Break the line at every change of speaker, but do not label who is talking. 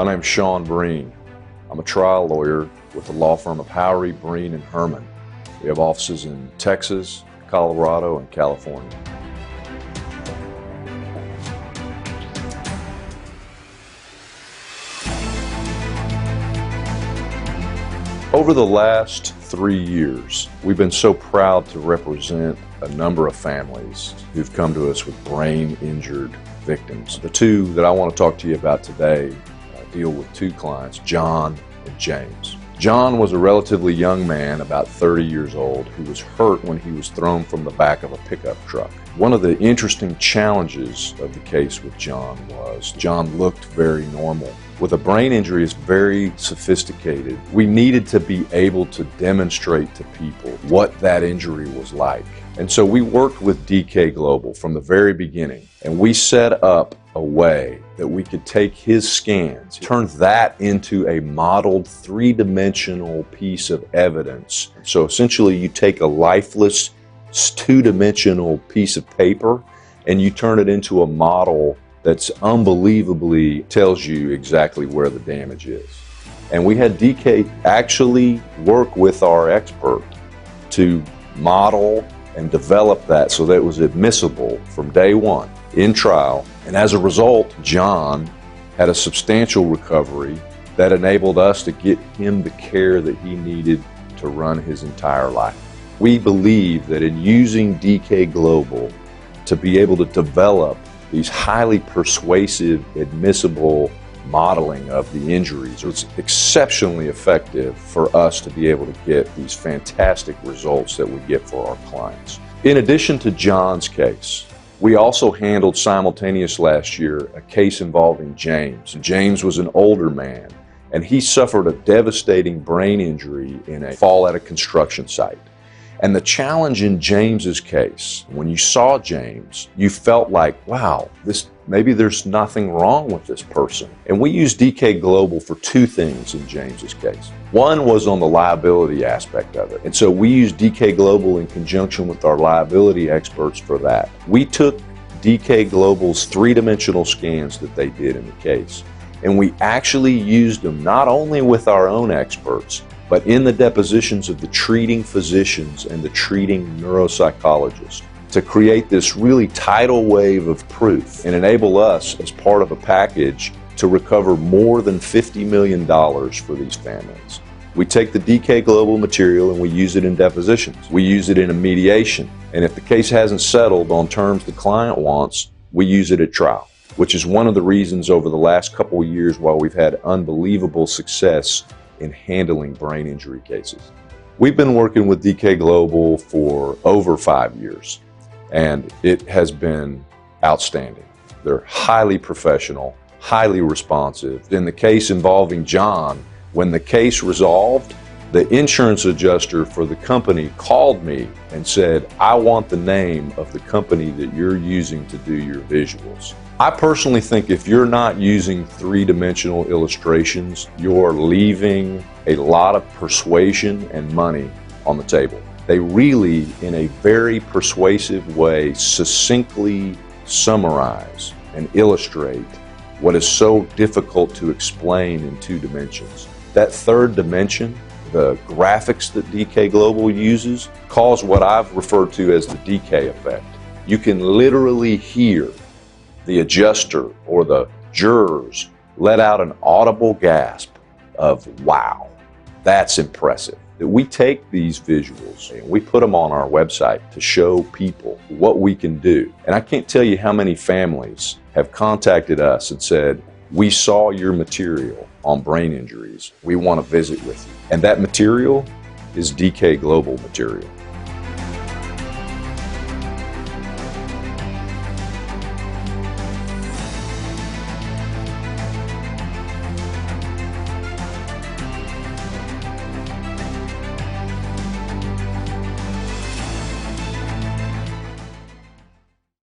My name's Breen. I'm a trial lawyer with the law firm of Howry, Breen, and Herman. We have offices in Texas, Colorado, and California. Over the last 3 years, we've been so proud to represent a number of families who've come to us with brain-injured victims. The two that I want to talk to you about today deal with two clients, John and James. John was a relatively young man, about 30 years old, who was hurt when he was thrown from the back of a pickup truck. One of the interesting challenges of the case with John was John looked very normal. With a brain injury, it's very sophisticated. We needed to be able to demonstrate to people what that injury was like. And so we worked with DK Global from the very beginning, and we set up a way that we could take his scans, turn that into a modeled three-dimensional piece of evidence. So essentially you take a lifeless two-dimensional piece of paper and you turn it into a model that's unbelievably tells you exactly where the damage is. And we had DK actually work with our expert to model and develop that so that it was admissible from day one in trial. And as a result, John had a substantial recovery that enabled us to get him the care that he needed to run his entire life. We believe that in using DK Global to be able to develop these highly persuasive, admissible modeling of the injuries, it's exceptionally effective for us to be able to get these fantastic results that we get for our clients. In addition to John's case, we also handled simultaneous last year a case involving James. James was an older man, and he suffered a devastating brain injury in a fall at a construction site. And the challenge in James's case, when you saw James, you felt like, wow, maybe there's nothing wrong with this person. And we used DK Global for two things in James's case. One was on the liability aspect of it. And so we used DK Global in conjunction with our liability experts for that. We took DK Global's three-dimensional scans that they did in the case, and we actually used them not only with our own experts, but in the depositions of the treating physicians and the treating neuropsychologists to create this really tidal wave of proof and enable us, as part of a package, to recover more than $50 million for these families. We take the DK Global material and we use it in depositions. We use it in a mediation. And if the case hasn't settled on terms the client wants, we use it at trial, which is one of the reasons over the last couple of years why we've had unbelievable success in handling brain injury cases. We've been working with DK Global for over 5 years, and it has been outstanding. They're highly professional, highly responsive. In the case involving John, when the case resolved, the insurance adjuster for the company called me and said, I want the name of the company that you're using to do your visuals. I personally think if you're not using three-dimensional illustrations, you're leaving a lot of persuasion and money on the table. They really, in a very persuasive way, succinctly summarize and illustrate what is so difficult to explain in 2 dimensions. That third dimension, the graphics that DK Global uses, cause what I've referred to as the DK effect. You can literally hear the adjuster or the jurors let out an audible gasp of, wow, that's impressive. That we take these visuals and we put them on our website to show people what we can do. And I can't tell you how many families have contacted us and said, we saw your material on brain injuries. We want to visit with you. And that material is DK Global material.